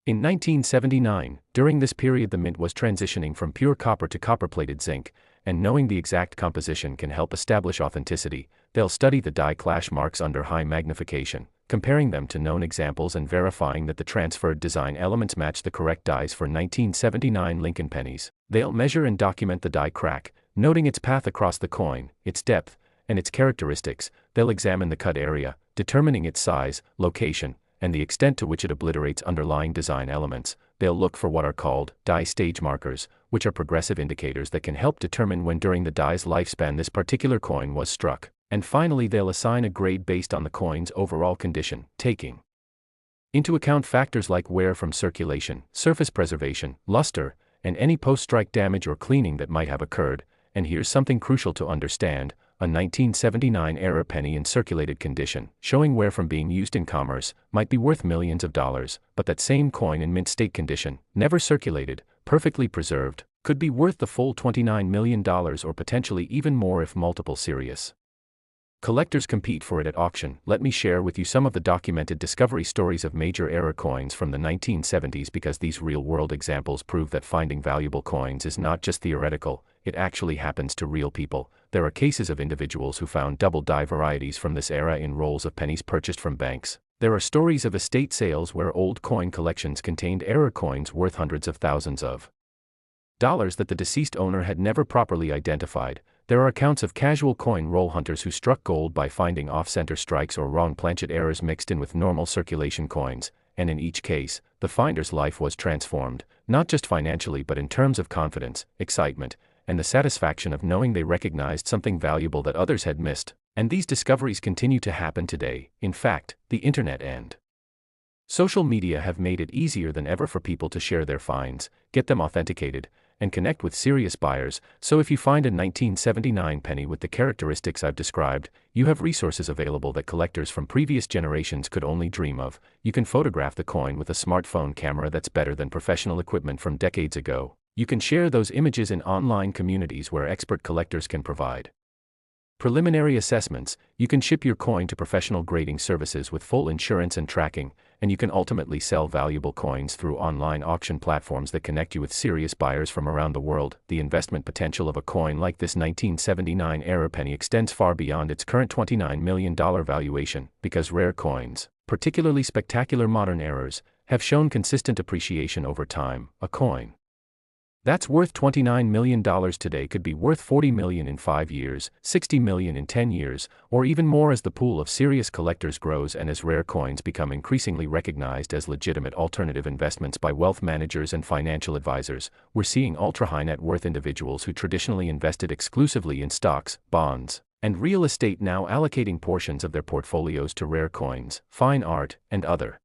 In 1979, during this period the mint was transitioning from pure copper to copper-plated zinc, and knowing the exact composition can help establish authenticity. They'll study the die clash marks under high magnification, comparing them to known examples and verifying that the transferred design elements match the correct dies for 1979 Lincoln pennies. They'll measure and document the die crack, noting its path across the coin, its depth, and its characteristics. They'll examine the cut area, determining its size, location, and the extent to which it obliterates underlying design elements. They'll look for what are called die stage markers, which are progressive indicators that can help determine when during the die's lifespan this particular coin was struck. And finally they'll assign a grade based on the coin's overall condition, taking into account factors like wear from circulation, surface preservation, luster, and any post-strike damage or cleaning that might have occurred. And here's something crucial to understand: a 1979 era penny in circulated condition, showing wear from being used in commerce, might be worth millions of dollars, but that same coin in mint state condition, never circulated, perfectly preserved, could be worth the full $29 million or potentially even more if multiple serious Collectors compete for it at auction. Let me share with you some of the documented discovery stories of major error coins from the 1970s because these real-world examples prove that finding valuable coins is not just theoretical, it actually happens to real people. There are cases of individuals who found double-die varieties from this era in rolls of pennies purchased from banks. There are stories of estate sales where old coin collections contained error coins worth hundreds of thousands of dollars that the deceased owner had never properly identified. There are accounts of casual coin roll hunters who struck gold by finding off-center strikes or wrong planchet errors mixed in with normal circulation coins, and in each case, the finder's life was transformed, not just financially but in terms of confidence, excitement, and the satisfaction of knowing they recognized something valuable that others had missed. And these discoveries continue to happen today. In fact, the internet and social media have made it easier than ever for people to share their finds, get them authenticated, and connect with serious buyers. So if you find a 1979 penny with the characteristics I've described, you have resources available that collectors from previous generations could only dream of. You can photograph the coin with a smartphone camera that's better than professional equipment from decades ago. You can share those images in online communities where expert collectors can provide preliminary assessments. You can ship your coin to professional grading services with full insurance and tracking, and you can ultimately sell valuable coins through online auction platforms that connect you with serious buyers from around the world. The investment potential of a coin like this 1979 era penny extends far beyond its current $29 million valuation, because rare coins, particularly spectacular modern errors, have shown consistent appreciation over time. A coin that's worth $29 million today could be worth $40 million in 5 years, $60 million in 10 years, or even more as the pool of serious collectors grows and as rare coins become increasingly recognized as legitimate alternative investments by wealth managers and financial advisors. We're seeing ultra-high net worth individuals who traditionally invested exclusively in stocks, bonds, and real estate now allocating portions of their portfolios to rare coins, fine art, and other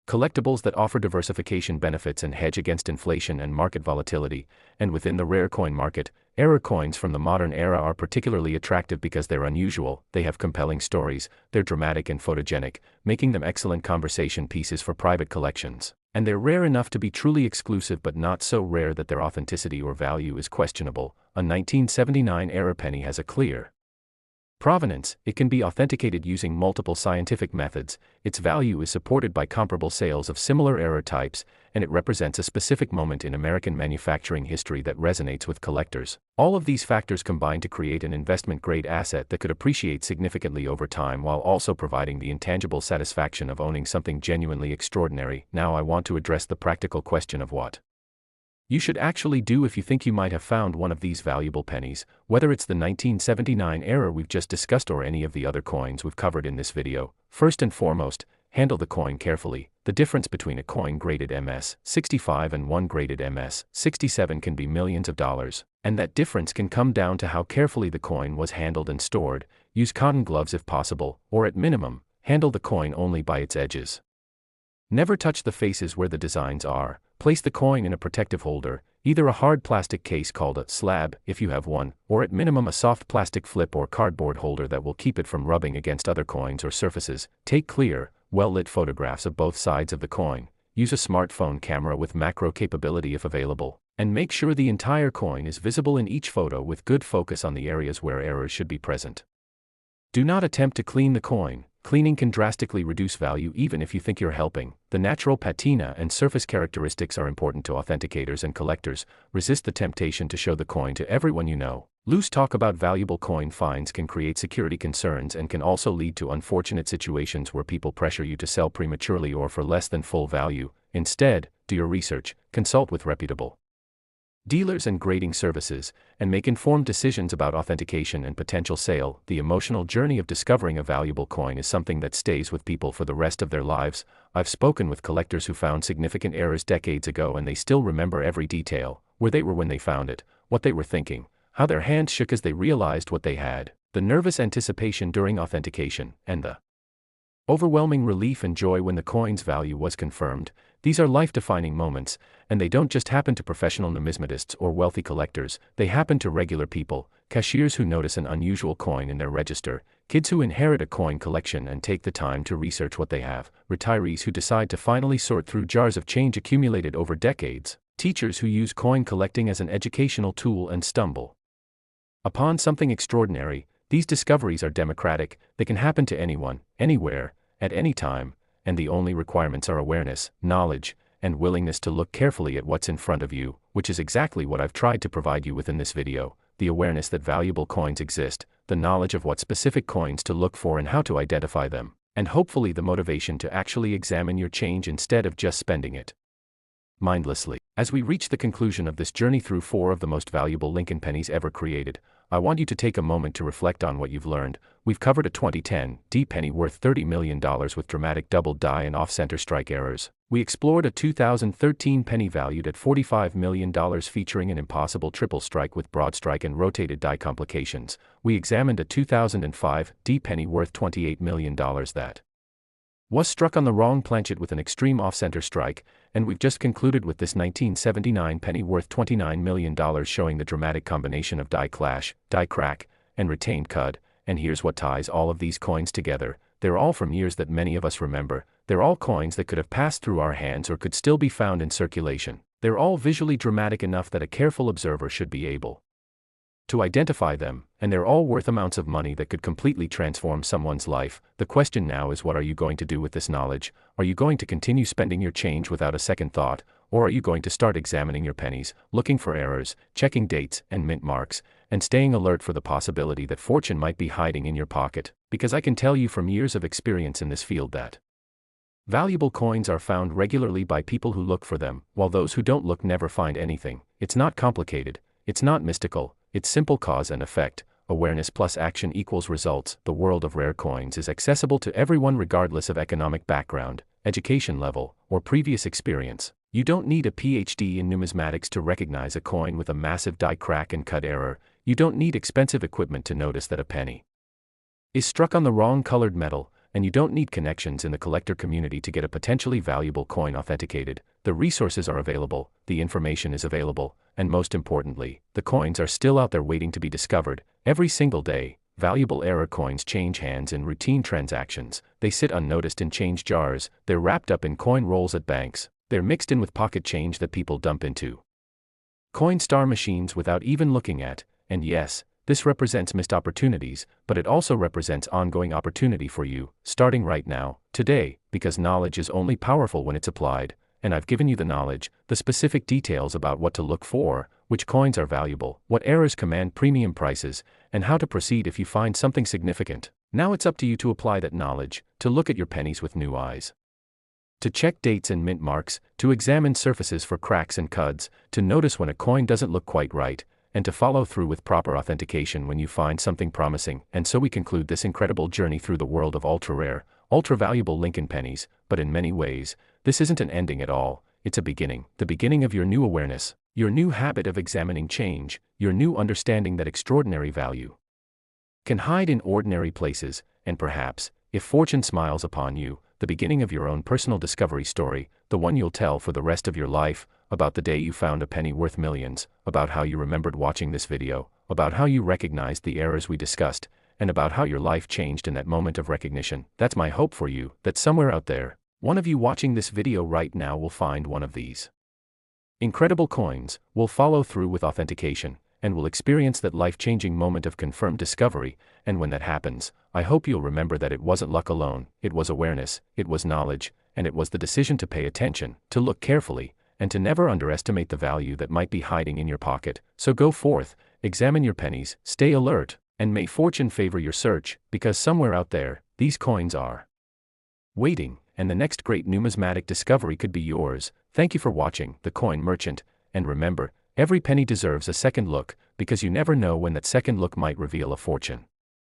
collectibles that offer diversification benefits and hedge against inflation and market volatility. And within the rare coin market, error coins from the modern era are particularly attractive because they're unusual, they have compelling stories, they're dramatic and photogenic, making them excellent conversation pieces for private collections. And they're rare enough to be truly exclusive but not so rare that their authenticity or value is questionable. A 1979 era penny has a clear provenance. It can be authenticated using multiple scientific methods, its value is supported by comparable sales of similar error types, and it represents a specific moment in American manufacturing history that resonates with collectors. All of these factors combine to create an investment-grade asset that could appreciate significantly over time while also providing the intangible satisfaction of owning something genuinely extraordinary. Now I want to address the practical question of what you should actually do if you think you might have found one of these valuable pennies, whether it's the 1979 era we've just discussed or any of the other coins we've covered in this video. First and foremost, handle the coin carefully. The difference between a coin graded MS-65 and one graded MS-67 can be millions of dollars, and that difference can come down to how carefully the coin was handled and stored. Use cotton gloves if possible, or at minimum, handle the coin only by its edges. Never touch the faces where the designs are. Place the coin in a protective holder, either a hard plastic case called a slab, if you have one, or at minimum a soft plastic flip or cardboard holder that will keep it from rubbing against other coins or surfaces. Take clear, well-lit photographs of both sides of the coin. Use a smartphone camera with macro capability if available, and make sure the entire coin is visible in each photo with good focus on the areas where errors should be present. Do not attempt to clean the coin. Cleaning can drastically reduce value even if you think you're helping. The natural patina and surface characteristics are important to authenticators and collectors. Resist the temptation to show the coin to everyone you know. Loose talk about valuable coin finds can create security concerns and can also lead to unfortunate situations where people pressure you to sell prematurely or for less than full value. Instead, do your research, consult with reputable dealers and grading services, and make informed decisions about authentication and potential sale. The emotional journey of discovering a valuable coin is something that stays with people for the rest of their lives. I've spoken with collectors who found significant errors decades ago and they still remember every detail, where they were when they found it, what they were thinking, how their hands shook as they realized what they had, the nervous anticipation during authentication, and the overwhelming relief and joy when the coin's value was confirmed. These are life-defining moments, and they don't just happen to professional numismatists or wealthy collectors, they happen to regular people, cashiers who notice an unusual coin in their register, kids who inherit a coin collection and take the time to research what they have, retirees who decide to finally sort through jars of change accumulated over decades, teachers who use coin collecting as an educational tool and stumble upon something extraordinary. These discoveries are democratic, they can happen to anyone, anywhere, at any time, and the only requirements are awareness, knowledge, and willingness to look carefully at what's in front of you, which is exactly what I've tried to provide you with in this video: the awareness that valuable coins exist, the knowledge of what specific coins to look for and how to identify them, and hopefully the motivation to actually examine your change instead of just spending it mindlessly. As we reach the conclusion of this journey through 4 of the most valuable Lincoln pennies ever created, I want you to take a moment to reflect on what you've learned. We've covered a 2010 D penny worth $30 million with dramatic double die and off-center strike errors. We explored a 2013 penny valued at $45 million featuring an impossible triple strike with broadstrike and rotated die complications. We examined a 2005 D penny worth $28 million that was struck on the wrong planchet with an extreme off-center strike, and we've just concluded with this 1979 penny worth $29 million showing the dramatic combination of die clash, die crack, and retained cud. And here's what ties all of these coins together: they're all from years that many of us remember, they're all coins that could have passed through our hands or could still be found in circulation. They're all visually dramatic enough that a careful observer should be able to identify them, and they're all worth amounts of money that could completely transform someone's life. The question now is, what are you going to do with this knowledge? Are you going to continue spending your change without a second thought, or are you going to start examining your pennies, looking for errors, checking dates and mint marks, and staying alert for the possibility that fortune might be hiding in your pocket? Because I can tell you from years of experience in this field that valuable coins are found regularly by people who look for them, while those who don't look never find anything. It's not complicated, it's not mystical, it's simple cause and effect. Awareness plus action equals results. The world of rare coins is accessible to everyone regardless of economic background, education level, or previous experience. You don't need a PhD in numismatics to recognize a coin with a massive die crack and cut error. You don't need expensive equipment to notice that a penny is struck on the wrong colored metal, and you don't need connections in the collector community to get a potentially valuable coin authenticated. The resources are available, the information is available, and most importantly, the coins are still out there waiting to be discovered. Every single day, valuable error coins change hands in routine transactions. They sit unnoticed in change jars, they're wrapped up in coin rolls at banks, they're mixed in with pocket change that people dump into coin star machines without even looking at. And yes, this represents missed opportunities, but it also represents ongoing opportunity for you, starting right now, today, because knowledge is only powerful when it's applied, and I've given you the knowledge, the specific details about what to look for, which coins are valuable, what errors command premium prices, and how to proceed if you find something significant. Now it's up to you to apply that knowledge, to look at your pennies with new eyes, to check dates and mint marks, to examine surfaces for cracks and cuds, to notice when a coin doesn't look quite right, and to follow through with proper authentication when you find something promising. And so we conclude this incredible journey through the world of ultra-rare, ultra-valuable Lincoln pennies. But in many ways, this isn't an ending at all, it's a beginning. The beginning of your new awareness, your new habit of examining change, your new understanding that extraordinary value can hide in ordinary places, and perhaps, if fortune smiles upon you, the beginning of your own personal discovery story, the one you'll tell for the rest of your life, about the day you found a penny worth millions, about how you remembered watching this video, about how you recognized the errors we discussed, and about how your life changed in that moment of recognition. That's my hope for you, that somewhere out there, one of you watching this video right now will find one of these incredible coins, will follow through with authentication, and will experience that life-changing moment of confirmed discovery. And when that happens, I hope you'll remember that it wasn't luck alone, it was awareness, it was knowledge, and it was the decision to pay attention, to look carefully, and to never underestimate the value that might be hiding in your pocket. So go forth, examine your pennies, stay alert, and may fortune favor your search, because somewhere out there, these coins are waiting, and the next great numismatic discovery could be yours. Thank you for watching, The Coin Merchant, and remember, every penny deserves a second look, because you never know when that second look might reveal a fortune.